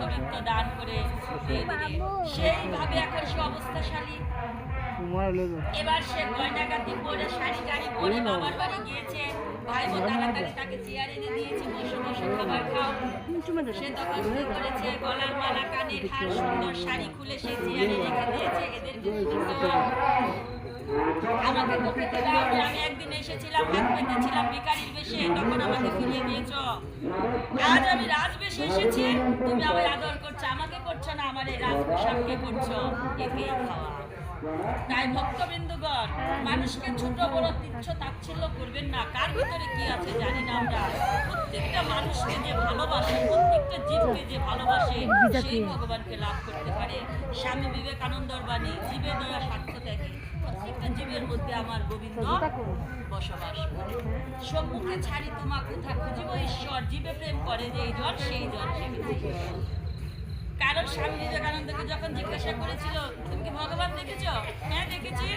অর্থবিত্ত দান করে সেইভাবে এখন সে অবস্থাশালী। এবার সে গয়নাগাটি পরে শাড়ি টাড়ি পরে বাবার বাড়ি গিয়েছে, ভাই বোন তাড়াতাড়ি তাকে চেয়ার এনে দিয়েছে, বসে বসে খাবার খাও। সে তখন কি করেছে, গলার মালা কানের হার সুন্দর শাড়ি খুলে সে চেয়ারে রেখে দিয়েছে। এদের আমাকে তো খেতে দাওনি, আমি একদিন এসেছিলাম হাত পেতেছিলাম ভিখারির বেশে, তখন আমাকে ফিরিয়ে দিয়েছ। আজ আমি রাজবেশে এসেছি, তুমি আমায় আদর করছো, আমাকে করছো না, আমার এই রাজপোশাককে করছো, একেই খাওয়া। তাই ভক্তবৃন্দগণ, মানুষকে ছোট বড় তুচ্ছ তাচ্ছিল্য করবেন না। কার ভিতরে কি আছে জানি না আমরা। প্রত্যেকটা মানুষকে যে ভালোবাসে, প্রত্যেকটা জীবকে যে ভালোবাসে, সেই ভগবানকে লাভ করতে পারে। স্বামী বিবেকানন্দর বাণী, জীবে দয়া স্বার্থ ত্যাগে। প্রত্যেকটা জীবের মধ্যে আমার গোবিন্দ বসবাস করে। সম্মুখে ছাড়ি তোমা কোথা খুঁজিব ঈশ্বর, জীবে প্রেম করে যে এই জন সেই জন সেবিছে। কারণ স্বামী বিবেকানন্দকে যখন জিজ্ঞাসা করেছিল তুমি কি ভগবান দেখেছ? হ্যাঁ দেখেছি।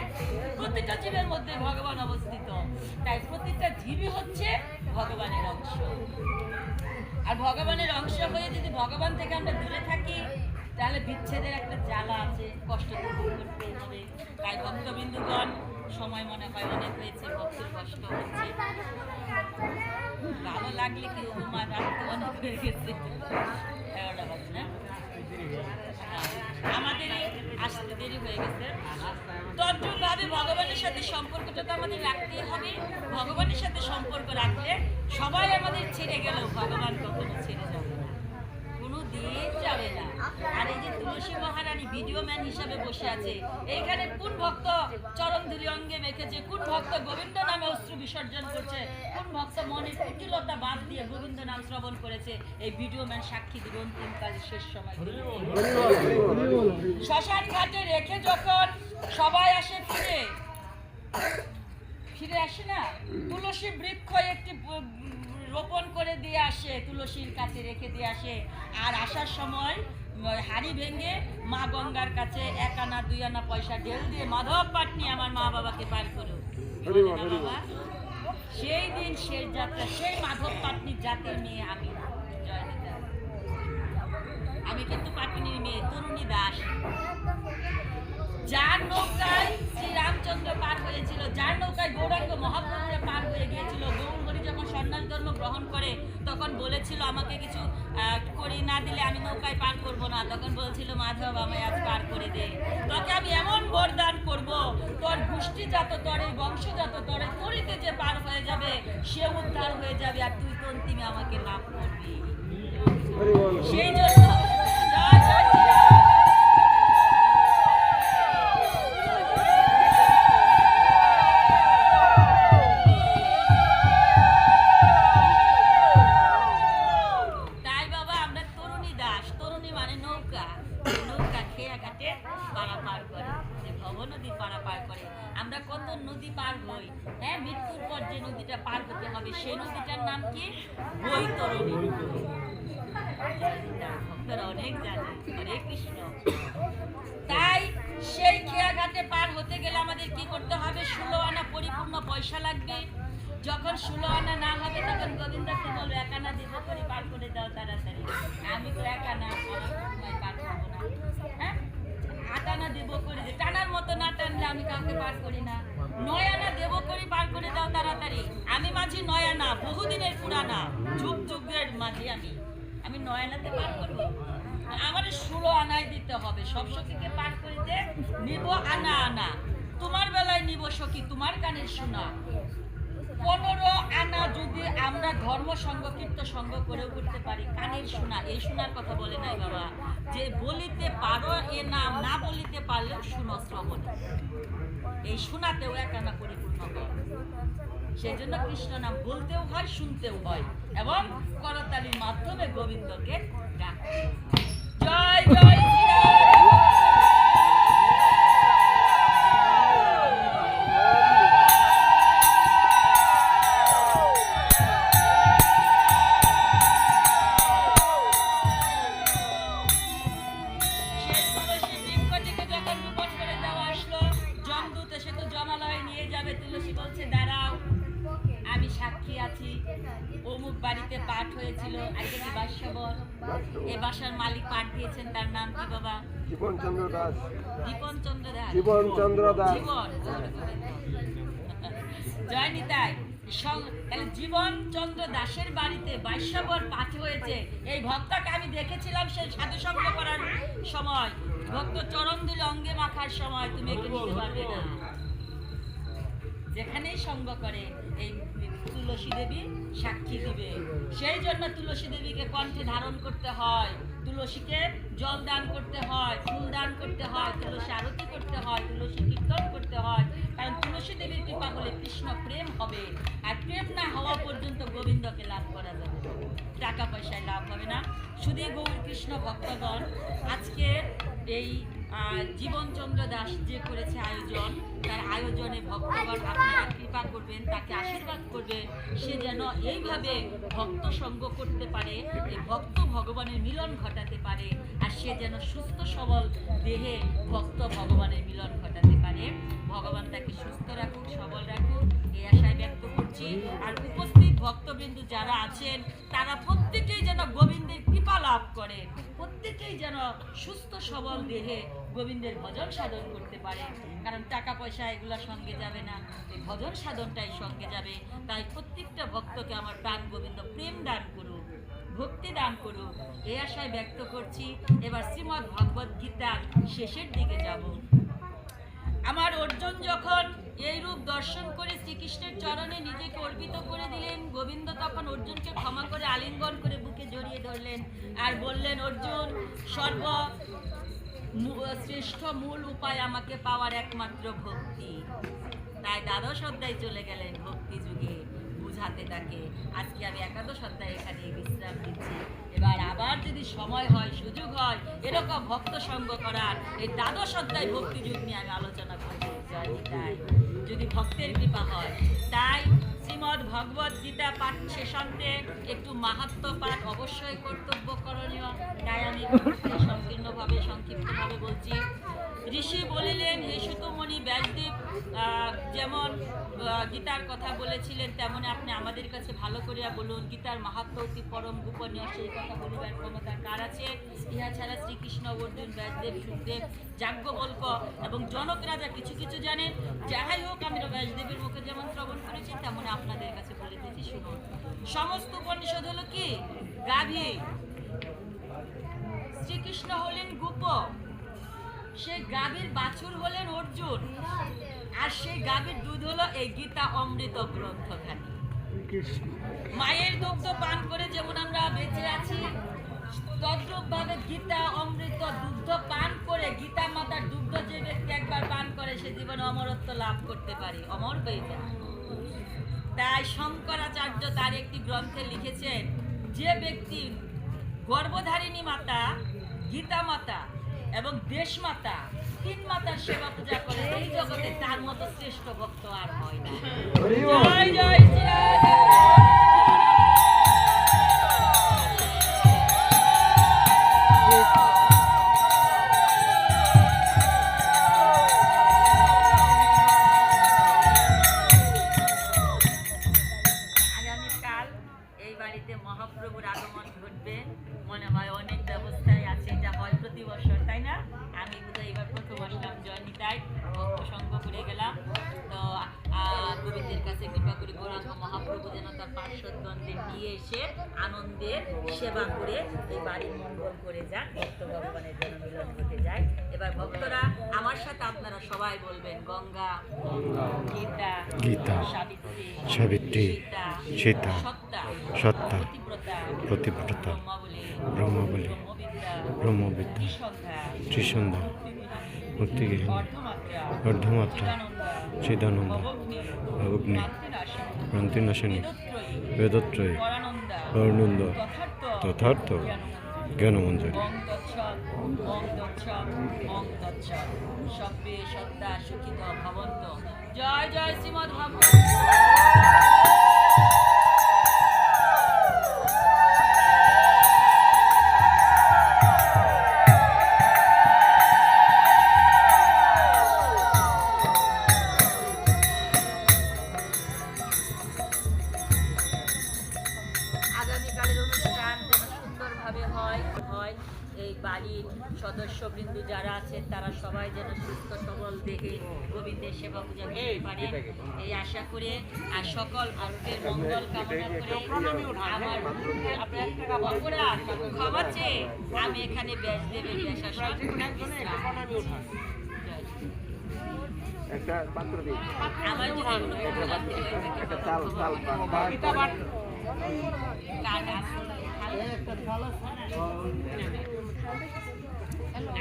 প্রত্যেকটা জীবের মধ্যে ভগবান অবস্থিত। তাই প্রত্যেকটা জীবই হচ্ছে ভগবানের অংশ। আর ভগবানের অংশ হয়ে যদি ভগবান থেকে আমরা দূরে থাকি, তাহলে বিচ্ছেদের একটা জ্বালা আছে, কষ্ট তো দূর করতেই হবে। তাই ভক্তবিন্দুগণ, সময় মনে হয় অনেক হয়েছে, ভক্তের কষ্ট হচ্ছে। ভালো লাগলে কি তোমার রাত তো অনেক হয়ে গেছে, 11টা বাজে না? আমাদের আসতে দেরি হয়ে গেছে। তদ্রূপভাবে ভগবানের সাথে সম্পর্কটা তো আমাদের রাখতেই হবে। ভগবানের সাথে সম্পর্ক রাখলে সবাই আমাদের ছেড়ে গেলেও ভগবান কখনো ছেড়ে যাবে না, কোনো দিন যাবে না। আর এই যে তুলসী মহারানী ভিডিও ম্যান হিসাবে বসে আছে, এইখানে কোন ভক্ত চরণ ধুলি অঙ্গে মেখেছে, কোন ভক্ত গোবিন্দ নামে অশ্রু বিসর্জন করছে, কোন ভক্ত মনের কুটিলতা বাদ দিয়ে গোবিন্দ নাম শ্রবণ করেছে, এই ভিডিও ম্যান সাক্ষী দিবে অন্তিমকালে শেষ সময়। শ্মশান ঘাটে রেখে যখন সবাই আসে ফিরে আসে না, তুলসী বৃক্ষ একটি রোপণ করে দিয়ে আসে, তুলসীর কাছে রেখে দিয়ে আসে। আর আসার সময় হাড়ি ভেঙে মা গঙ্গার কাছে 1 আনা 2 আনা পয়সা ঢেল দিয়ে মাধব পাটনি আমার মা বাবাকে পার করো। বাবা, সেই দিন শেষ যাত্রা, সেই মাধব পাটনির জাতের মেয়ে আমি। আমি কিন্তু পাটনির মেয়ে, তরুণী দাস। যার নৌকায় শ্রীরামচন্দ্র পার হয়েছিল, যার নৌকায় গৌরাঙ্গ মহাপ্রভুরা পার হয়ে গিয়েছিল। গৌরহরি যখন সন্ন্যাস ধর্ম গ্রহণ করে তখন বলেছিল আমাকে কিছু করি না দিলে আমি নৌকায় পার করব না। তখন বলছিল মাধব আমায় আজ পার করে দে, তোকে আমি এমন বরদান করব, তোর গোষ্ঠীজাত, তোর এই বংশজাত, তোর এই তরিতে যে পার হয়ে যাবে সে উদ্ধার হয়ে যাবে, আর তুই তো অন্তিমে আমাকে লাভ করবি। সেই জন্য আমরা কত নদী পার হই। হ্যাঁ, মৃত্যুর পর যে নদীটা পার হতে হবে সেই নদীটার নাম কি? বৈতরণী। ভক্তরা অনেক জানে। হরে কৃষ্ণ। তাই সেই খেয়াঘাটে পার হতে গেলে আমাদের কি করতে হবে? 16 আনা পরিপূর্ণ পয়সা লাগবে। যখন 16 আনা না হবে তখন গোবিন্দকে বলবো 1 আনা দিব করে পার করে দাও তাড়াতাড়ি। আমি তো 1 আনা পার করবো না। হ্যাঁ, 8 আনা দেব করে, টানার মতো না টানলে আমি কাউকে পার করি না। 9 আনা দেব করে পার করে দাও তাড়াতাড়ি। আমি মাঝি 9 আনা, বহুদিনের পুরানা, যুগ যুগের মাঝি আমি 9 আনাতে পার করবো। আমার 16 আনায় দিতে হবে। সব সখীকে পার করিতে নিব আনা আনা, তোমার বেলায় নিব সখী তোমার কানের শোনা। 15 আনা যদি আমরা ধর্ম সঙ্গ কীর্ত সঙ্গ করেও করতে পারি, কানের শোনা, এই শোনার কথা বলে নাই বাবা, যে বলিতে পারো এ নাম, না বলিতে পারলেও শুনো শ্রবণ, এই শোনাতেও 1 আনা পরিপূর্ণ হয়। সেই জন্য কৃষ্ণ নাম বলতেও হয়, শুনতেও হয়, এবং করতালির মাধ্যমে গোবিন্দকে ডাকতে। জয় জয় অমুক বাড়িতে পাঠ হয়েছিল, আজকে কি বাসাবর এই বাসার মালিক পাঠ দিয়েছেন, তার নাম কি বাবা? জীবনচন্দ্র দাস। জীবনচন্দ্র দাস। জীবনচন্দ্র দাস। জীবন জয় নিতাই। তাহলে জীবনচন্দ্র দাসের বাড়িতে বাইশাবর পাঠ হয়েছে। এই ভক্তকে আমি দেখেছিলাম সেই সাধু সঙ্গ করার সময়, ভক্ত চরণ দিলে অঙ্গে মাখার সময়। তুমি একে নিতে পারবে না। যেখানেই সঙ্গ করে এই তুলসী দেবী সাক্ষী দিবে। সেই জন্য তুলসী দেবীকে কণ্ঠে ধারণ করতে হয়, তুলসীকে জল দান করতে হয়, ফুল দান করতে হয়, তুলসী আরতি করতে হয়, তুলসী কীর্তন করতে হয়। কারণ তুলসী দেবীর কৃপা হলে কৃষ্ণ প্রেম হবে, আর প্রেম না হওয়া পর্যন্ত গোবিন্দকে লাভ করা যাবে না, টাকা পয়সায় লাভ হবে না। শুধু গৌর কৃষ্ণ ভক্তগণ, আজকে এই জীবনচন্দ্র দাস যে করেছে আয়োজন, তার আয়োজনে ভক্তগণ আপনারা কৃপা করবেন, তাকে আশীর্বাদ করবেন, সে যেন এইভাবে ভক্ত সঙ্গ করতে পারে, এই ভক্ত ভগবানের মিলন ঘটাতে পারে, আর সে যেন সুস্থ সবল দেহে ভক্ত ভগবানের মিলন ঘটাতে পারে। ভগবান তাকে সুস্থ রাখুক, সবল রাখুক, এই আশায় ব্যক্ত করছি। আর উপস্থিত ভক্তবৃন্দ যারা আছেন, তারা প্রত্যেকেই যেন গোবিন্দের কৃপা লাভ করে, প্রত্যেকেই যেন সুস্থ সবল দেহে গোবিন্দের ভজন সাধন করতে পারে। কারণ টাকা পয়সা এগুলা সঙ্গে যাবে না, এই ভজন সাধনটাই সঙ্গে যাবে। তাই প্রত্যেকটা ভক্তকে আমার প্রাণ গোবিন্দ প্রেম দান করুক, ভক্তি দান করুক, এই আশায় ব্যক্ত করছি। এবার শ্রীমদ্ ভগবদ গীতার শেষের দিকে যাব। আমার অর্জুন যখন এই রূপ দর্শন করে শ্রীকৃষ্ণের চরণে নিজেকে অর্পিত করে দিলেন, গোবিন্দ তখন অর্জুনকে ক্ষমা করে আলিঙ্গন করে বুকে জড়িয়ে ধরলেন আর বললেন, অর্জুন, শ্রেষ্ঠ মূল উপায় আমাকে পাওয়ার একমাত্র ভক্তি। তাই দ্বাদশ অধ্যায় চলে গেলেন ভক্তি যুগে বুঝাতে তাকে। আজকে আমি একাদশ অধ্যায় এখানে বিশ্রাম দিচ্ছি। এবার আবার যদি সময় হয়, সুযোগ হয় এরকম ভক্ত সঙ্গ করার, এই দ্বাদশ অধ্যায় ভক্তি যুগ নিয়ে আমি আলোচনা করব। তাই যদি ভক্তের কৃপা হয়। তাই শ্রীমদ্ ভগবদ গীতা পাঠ শেষান্তে একটু মাহাত্ম্য পাঠ অবশ্যই কর্তব্য করণীয়। তাই আমি সংকীর্ণভাবে সংক্ষিপ্তভাবে বলছি। ঋষি বলিলেন, হে সুতমণি ব্যাসদেব যেমন গীতার কথা বলেছিলেন, তেমন আপনি আমাদের কাছে ভালো করিয়া বলুন। গীতার মাহাত্ম্য অতি পরম গোপনীয়, সেই কথা বলিবার ক্ষমতা কার আছে? ইহা ছাড়া শ্রীকৃষ্ণ, অর্জুন, ব্যাসদেব, সুখদেব, যাজ্ঞবল্ক্য এবং জনক রাজা কিছু কিছু জানেন। যাহাই হোক, আমরা ব্যাসদেবের মুখে যেমন শ্রবণ করেছি, তেমন আপনাদের কাছে বলিতেছি, শুনুন। সমস্ত উপনিষদ হলো কি? গাভী। শ্রীকৃষ্ণ হলেন গোপ, সেই গাভীর বাছুর হলেন অর্জুন, আর সেই গাভীর দুধ হলো এই গীতা অমৃত গ্রন্থখানি। মায়ের দুগ্ধ পান করে যেমন আমরা বেঁচে আছি, তদ্রূপভাবে গীতা অমৃত দুগ্ধ পান করে, গীতা মাতার দুগ্ধ যে ব্যক্তি একবার পান করে, সে জীবনে অমরত্ব লাভ করতে পারে, অমর হয়ে যায়। তাই শঙ্করাচার্য তার একটি গ্রন্থে লিখেছেন, যে ব্যক্তি গর্ভধারিণী মাতা, গীতা মাতা এবং দেশ মাতা, তিন মাতার সেবা পূজা করে, এই জগতে তার মতো শ্রেষ্ঠ ভক্ত আর হয় না। জয় জয় আগামীকাল এই বাড়িতে মহাপ্রভুর আগমন ঘটবে। মনে হয় অনেক ব্যবস্থায় আছে, এটা হয় প্রতি বছর, তাই না? আমি বোধহয় এবার প্রথম আসলাম, জয়নিতাই ভক্ত সঙ্গ করে গেলাম। তো গোবিন্দের কাছে কৃপা করি গৌরাঙ্গ মহাপ্রভু যেন তার পার্শ্বদগণদের নিয়ে এসে আনন্দের সেবা করে এই বাড়ির মঙ্গল করে যান, ভক্ত ভগবানের যেন মিলন ঘটে যায়। এবার ভক্তরা আমার সাথে আপনারা সবাই বলবেন, গঙ্গা, গীতা, সাবিত্রী, সীতা, সত্তা, প্রতিব্রতা, ব্রহ্মবলী, ব্রহ্মবিদ্যা, ত্রিসন্ধ্যা, মুক্তিগৃহিণী, অর্ধমাত্রা, চিদানন্দ, অগ্নি, ক্রান্তিনাশিনী, বেদত্রয়ী, পরানন্দ, তথার্থ জ্ঞানমঞ্জরি। সব্বে সত্তা সুখিত ভবন্ত। জয় জয় শ্রীমদ্ ভাগবত। আগামীকালের অনুষ্ঠান এই বাড়ির সদস্যবৃন্দ যারা আছেন তারা সবাই যেন সুস্থ সবল দেহে গোবিন্দের সেবা পূজা করতে পারে এই আশা করে আর সকল ভক্তের মঙ্গল কামনা করে আমার অপরাধ ক্ষমা চেয়ে আমি এখানে ব্যাস দেবে ব্যাস একটা পাত্র দিন আমার যদি কোনো কিছু জানতে হয় একটা চাল চাল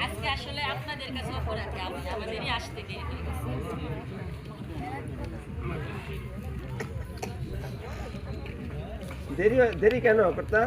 আজকে আসলে আপনাদের কাছে অপরাধী আমি আমাদেরই আসতে দেরি হয়ে গেছে। দেরি দেরি কেন কর্তা